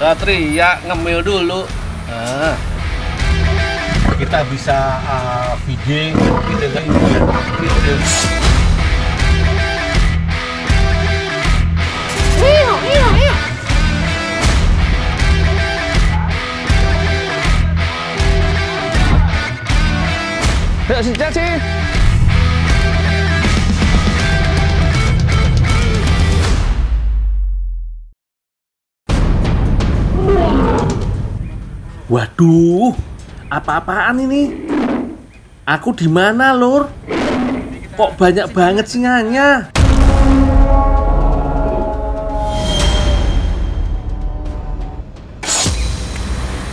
Satria ngemil dulu. Nah, kita bisa feeding dengan video. Yuk, siap sih. Waduh, apa-apaan ini? Aku di mana, Lur? Kok banyak banget singanya?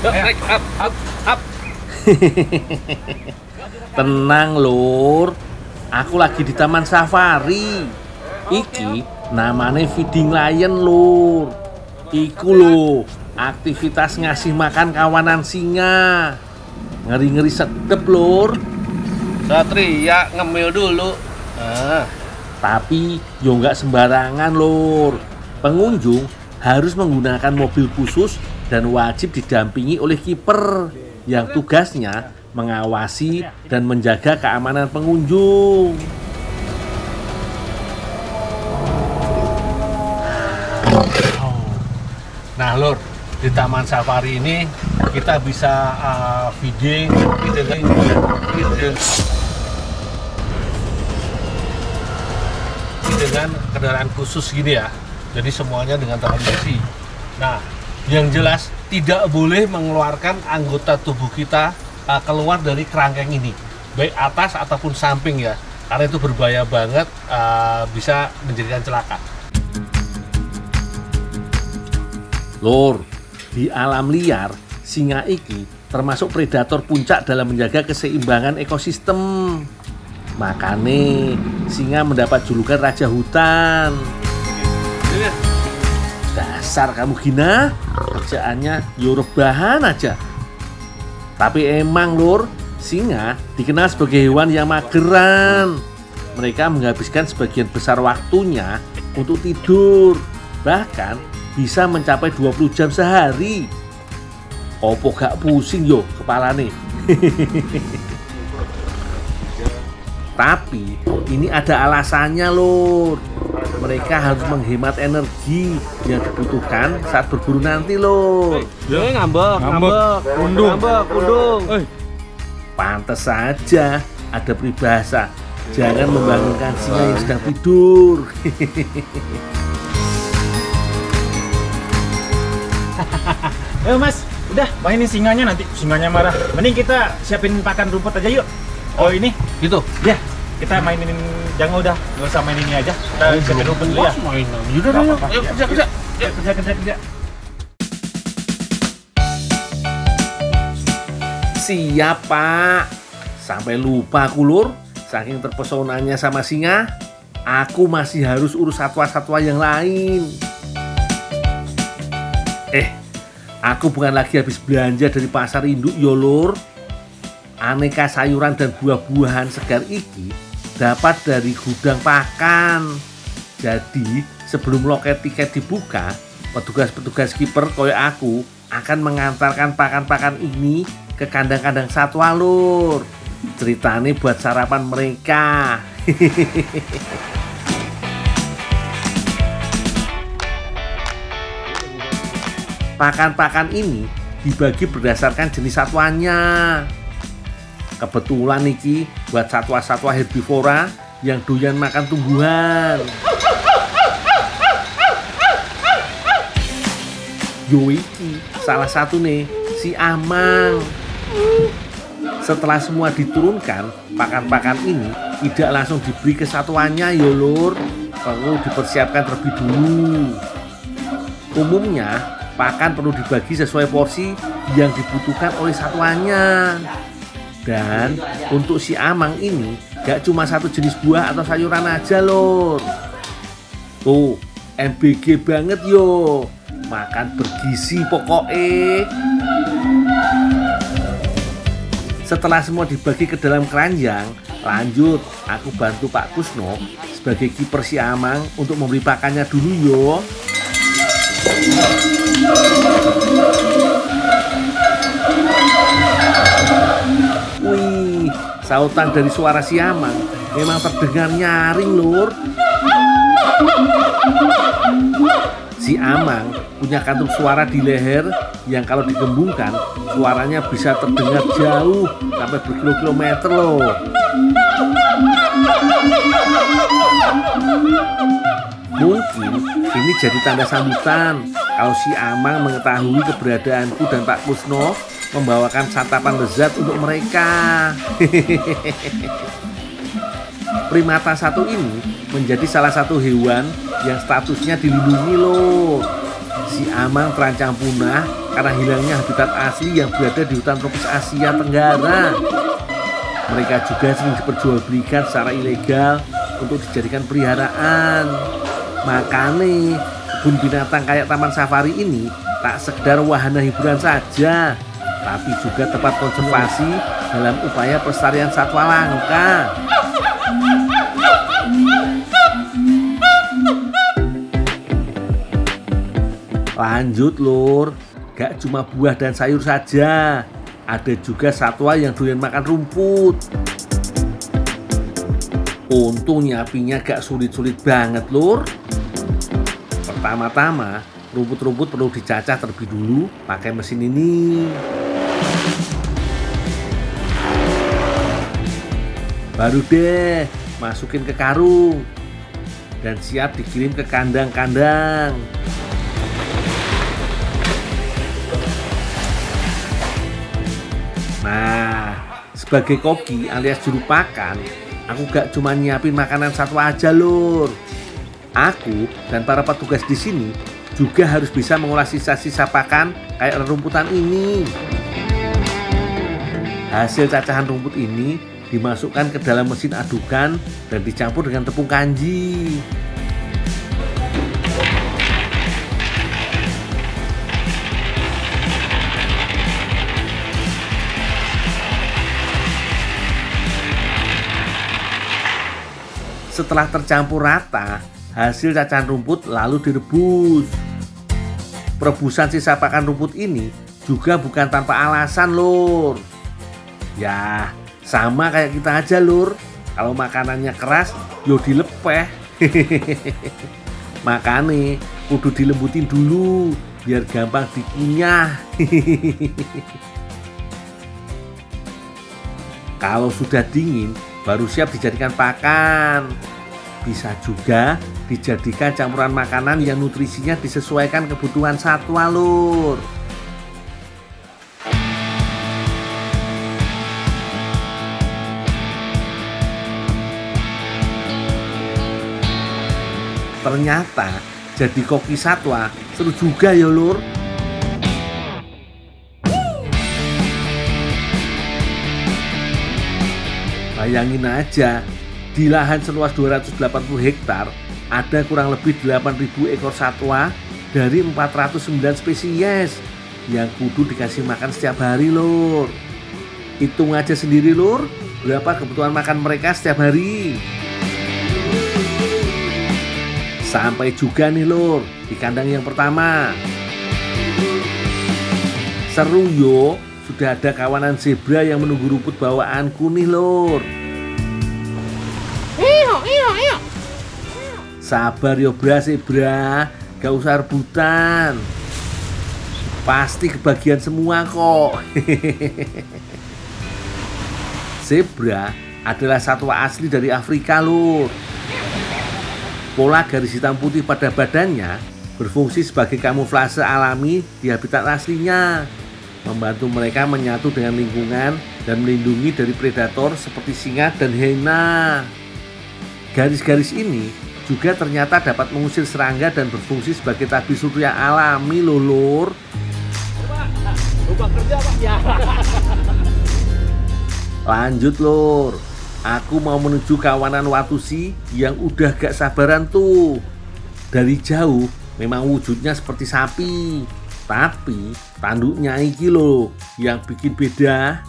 Naik up. Tenang, Lur. Aku lagi di Taman Safari. Iki namanya feeding lion, Lur. Iku loh, aktivitas ngasih makan kawanan singa. Ngeri-ngeri sedep, Lur. Satria ngemil dulu. Nah, Tapi yo nggak sembarangan, Lur. Pengunjung harus menggunakan mobil khusus dan wajib didampingi oleh kiper yang tugasnya mengawasi dan menjaga keamanan pengunjung. Nah, Lur, di Taman Safari ini kita bisa feeding dengan kendaraan khusus gini ya. Jadi semuanya dengan tahan besi. Nah, yang jelas tidak boleh mengeluarkan anggota tubuh kita keluar dari kerangkeng ini, baik atas ataupun samping ya, karena itu berbahaya banget, bisa menjadikan celaka. Lur, di alam liar, singa iki termasuk predator puncak dalam menjaga keseimbangan ekosistem. Makanya singa mendapat julukan raja hutan. Dasar kamu Gina, kerjaannya yo rebahan aja. Tapi emang, Lur, singa dikenal sebagai hewan yang mageran. Mereka menghabiskan sebagian besar waktunya untuk tidur. Bahkan bisa mencapai 20 jam sehari. Opo gak pusing yo kepalane. Tapi ini ada alasannya, Lur. Mereka harus menghemat energi yang dibutuhkan saat berburu nanti, Lur. ngambek. Kundung. Pantes saja ada peribahasa, jangan membangunkan singa yang sedang tidur. Ayo Mas, udah mainin singanya, nanti singanya marah. Mending kita siapin pakan rumput aja yuk. Oh ini? Gitu. Ya, kita mainin jangan, udah nggak usah main ini aja. Kita siapin rumput dulu ya. Yaudah, yuk kerja. Kerja. Siap, Pak. Sampai lupa aku, Lur. Saking terpesonanya sama singa, aku masih harus urus satwa-satwa yang lain. Aku bukan lagi habis belanja dari pasar induk yo, Lur. Aneka sayuran dan buah-buahan segar iki dapat dari gudang pakan. Jadi sebelum loket tiket dibuka, petugas-petugas kiper koyo aku akan mengantarkan pakan-pakan ini ke kandang-kandang satwa, Lur. Ceritanya buat sarapan mereka. Pakan-pakan ini dibagi berdasarkan jenis satwanya. Kebetulan niki buat satwa-satwa herbivora yang doyan makan tumbuhan. Yo iki salah satu nih, si Amang. Setelah semua diturunkan, pakan-pakan ini tidak langsung diberi ke satuannya yo, Lur. Perlu dipersiapkan terlebih dulu. Umumnya pakan perlu dibagi sesuai porsi yang dibutuhkan oleh satuannya. Dan untuk si Amang ini gak cuma satu jenis buah atau sayuran aja, Lur. Tuh, MBG banget yo. Makan bergizi pokoknya. Setelah semua dibagi ke dalam keranjang, lanjut aku bantu Pak Kusno sebagai kiper si Amang untuk memberi pakannya dulu yo. Sautan dari suara si Amang memang terdengar nyaring, Lur. Si Amang punya kantung suara di leher yang kalau digembungkan suaranya bisa terdengar jauh sampai berkilo-kilometer loh. Mungkin ini jadi tanda sambutan kalau si Amang mengetahui keberadaanku dan Pak Kusno membawakan santapan lezat untuk mereka. Primata satu ini menjadi salah satu hewan yang statusnya dilindungi loh. Si Amang terancam punah karena hilangnya habitat asli yang berada di hutan tropis Asia Tenggara. Mereka juga sering diperjualbelikan secara ilegal untuk dijadikan peliharaan. Makanya kebun binatang kayak taman safari ini tak sekedar wahana hiburan saja, tapi juga tempat konservasi dalam upaya pelestarian satwa langka. Lanjut, Lur, gak cuma buah dan sayur saja, ada juga satwa yang doyan makan rumput. Untung nyapinya gak sulit-sulit banget, Lur. Pertama-tama, rumput-rumput perlu dicacah terlebih dulu pakai mesin ini. Baru deh masukin ke karung dan siap dikirim ke kandang-kandang. Nah, sebagai koki alias juru pakan, aku gak cuma nyiapin makanan satwa aja, Lur. Aku dan para petugas di sini juga harus bisa mengolah sisa-sisa pakan kayak rerumputan ini. Hasil cacahan rumput ini dimasukkan ke dalam mesin adukan dan dicampur dengan tepung kanji. Setelah tercampur rata, hasil cacahan rumput lalu direbus. Perebusan sisa pakan rumput ini juga bukan tanpa alasan, Lur. Ya, sama kayak kita aja, Lur. Kalau makanannya keras, yo dilepeh. Makanya kudu dilembutin dulu biar gampang dikunyah. Kalau sudah dingin, baru siap dijadikan pakan. Bisa juga dijadikan campuran makanan yang nutrisinya disesuaikan kebutuhan satwa, Lur. Ternyata jadi koki satwa seru juga ya, Lur. Bayangin aja, di lahan seluas 280 hektar ada kurang lebih 8.000 ekor satwa dari 409 spesies yang kudu dikasih makan setiap hari, Lur. Hitung aja sendiri, Lur, berapa kebutuhan makan mereka setiap hari. Sampai juga nih, Lur, di kandang yang pertama. Seru yo, sudah ada kawanan zebra yang menunggu rumput bawaanku nih, Lur. Sabar yo, zebra, gak usah rebutan. Pasti kebagian semua kok. Zebra adalah satwa asli dari Afrika, Lur. Pola garis hitam putih pada badannya berfungsi sebagai kamuflase alami di habitat aslinya, membantu mereka menyatu dengan lingkungan dan melindungi dari predator seperti singa dan hiena. Garis-garis ini juga ternyata dapat mengusir serangga dan berfungsi sebagai tabir surya alami, Lur. Lanjut, Lur. Aku mau menuju kawanan Watusi yang udah gak sabaran tuh. Dari jauh memang wujudnya seperti sapi, tapi tanduknya iki loh yang bikin beda.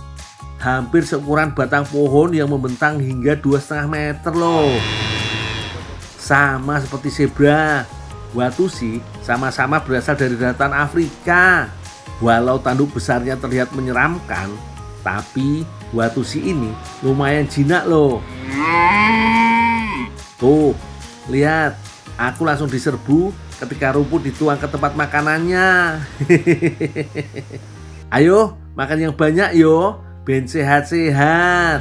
Hampir seukuran batang pohon yang membentang hingga 2,5 meter loh. Sama seperti zebra, Watusi sama-sama berasal dari daratan Afrika. Walau tanduk besarnya terlihat menyeramkan, Tapi Watusi ini lumayan jinak loh. Tuh, lihat. Aku langsung diserbu ketika rumput dituang ke tempat makanannya. Ayo, makan yang banyak yo. Ben sehat-sehat.